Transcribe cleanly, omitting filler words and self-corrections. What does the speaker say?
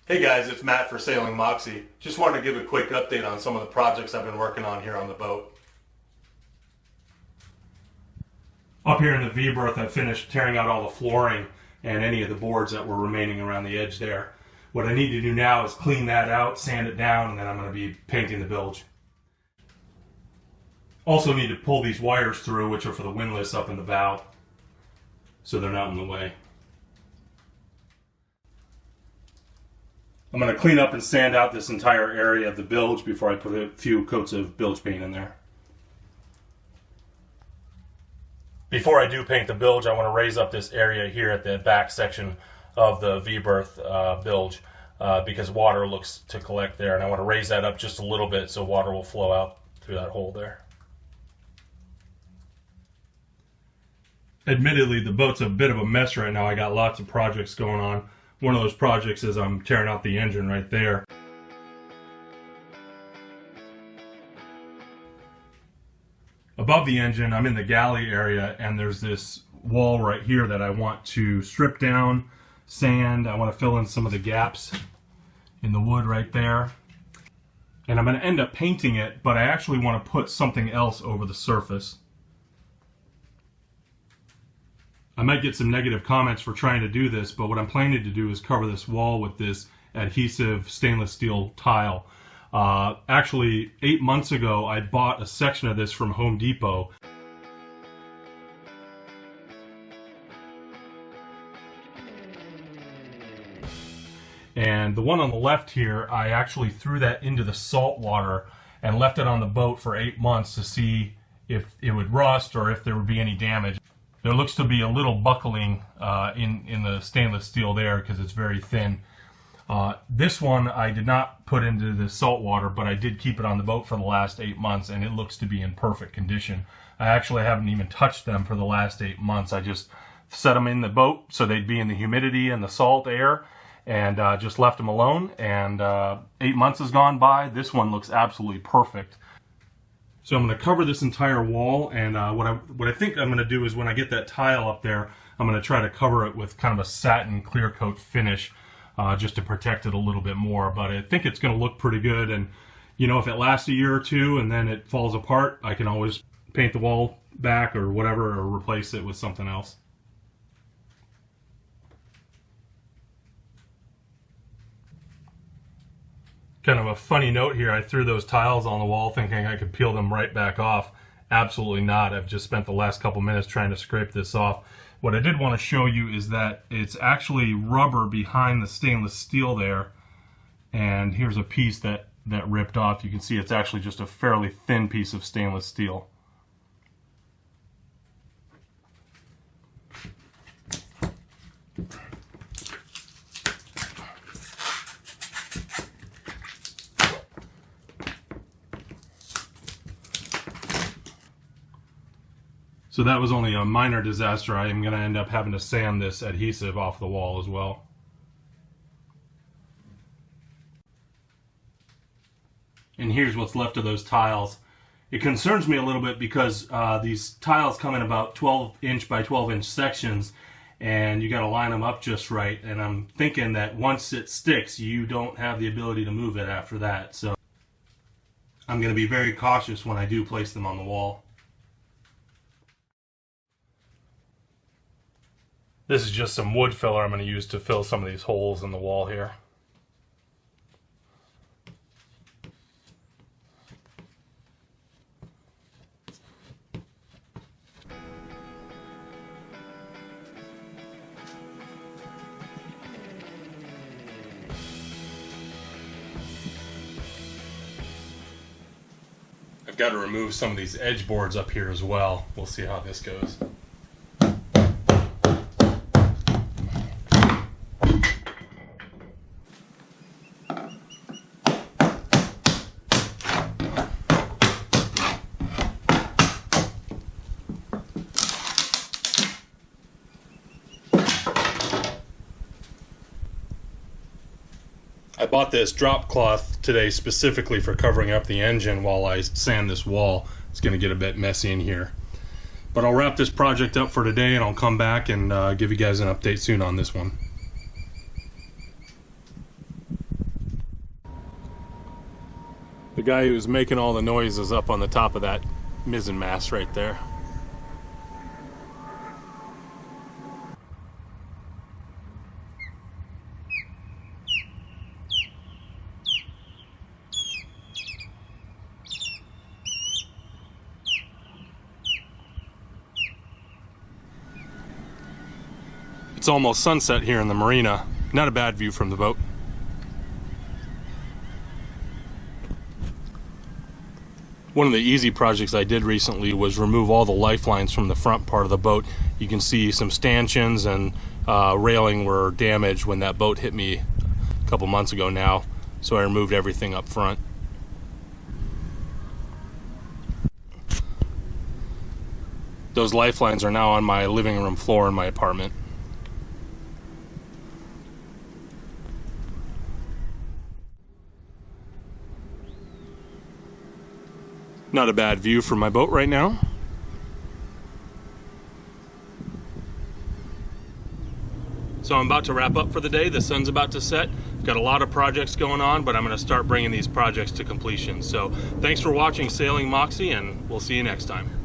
Hey guys, it's Matt for Sailing Moxie. Just wanted to give a quick update on some of the projects I've been working on here on the boat. Up here in the V-berth, I finished tearing out all the flooring and any of the boards that were remaining around the edge there. What I need to do now is clean that out, sand it down, and then I'm going to be painting the bilge. Also need to pull these wires through, which are for the windlass up in the bow, so they're not in the way. I'm going to clean up and sand out this entire area of the bilge before I put a few coats of bilge paint in there. Before I do paint the bilge, I want to raise up this area here at the back section of the V-berth bilge because water looks to collect there, and I want to raise that up just a little bit so water will flow out through that hole there. Admittedly, the boat's a bit of a mess right now. I got lots of projects going on. One of those projects is I'm tearing out the engine right there. Above the engine, I'm in the galley area, and there's this wall right here that I want to strip down, sand. I want to fill in some of the gaps in the wood right there. And I'm going to end up painting it, but I actually want to put something else over the surface. I might get some negative comments for trying to do this, but what I'm planning to do is cover this wall with this adhesive stainless steel tile. Actually, 8 months ago, I bought a section of this from Home Depot. And the one on the left here, I actually threw that into the salt water and left it on the boat for 8 months to see if it would rust or if there would be any damage. There looks to be a little buckling in the stainless steel there because it's very thin. This one I did not put into the salt water, but I did keep it on the boat for the last 8 months, and it looks to be in perfect condition. I actually haven't even touched them for the last 8 months. I just set them in the boat so they'd be in the humidity and the salt air, and just left them alone. And 8 months has gone by. This one looks absolutely perfect. So I'm going to cover this entire wall, and what I think I'm going to do is when I get that tile up there, I'm going to try to cover it with kind of a satin clear coat finish just to protect it a little bit more. But I think it's going to look pretty good, and you know, if it lasts a year or two and then it falls apart, I can always paint the wall back or whatever, or replace it with something else. Kind of a funny note here, I threw those tiles on the wall thinking I could peel them right back off. Absolutely not. I've just spent the last couple minutes trying to scrape this off. What I did want to show you is that it's actually rubber behind the stainless steel there, and here's a piece that ripped off. You can see it's actually just a fairly thin piece of stainless steel. So that was only a minor disaster. I am going to end up having to sand this adhesive off the wall as well. And here's what's left of those tiles. It concerns me a little bit because these tiles come in about 12-inch by 12-inch sections, and you got to line them up just right. And I'm thinking that once it sticks, you don't have the ability to move it after that. So I'm going to be very cautious when I do place them on the wall. This is just some wood filler I'm going to use to fill some of these holes in the wall here. I've got to remove some of these edge boards up here as well. We'll see how this goes. I bought this drop cloth today specifically for covering up the engine while I sand this wall. It's going to get a bit messy in here. But I'll wrap this project up for today, and I'll come back and give you guys an update soon on this one. The guy who's making all the noise is up on the top of that mizzen mast right there. It's almost sunset here in the marina. Not a bad view from the boat. One of the easy projects I did recently was remove all the lifelines from the front part of the boat. You can see some stanchions and railing were damaged when that boat hit me a couple months ago now, so I removed everything up front. Those lifelines are now on my living room floor in my apartment. Not a bad view from my boat right now. So I'm about to wrap up for the day. The sun's about to set. Got a lot of projects going on, but I'm going to start bringing these projects to completion. So thanks for watching Sailing Moxie, and we'll see you next time.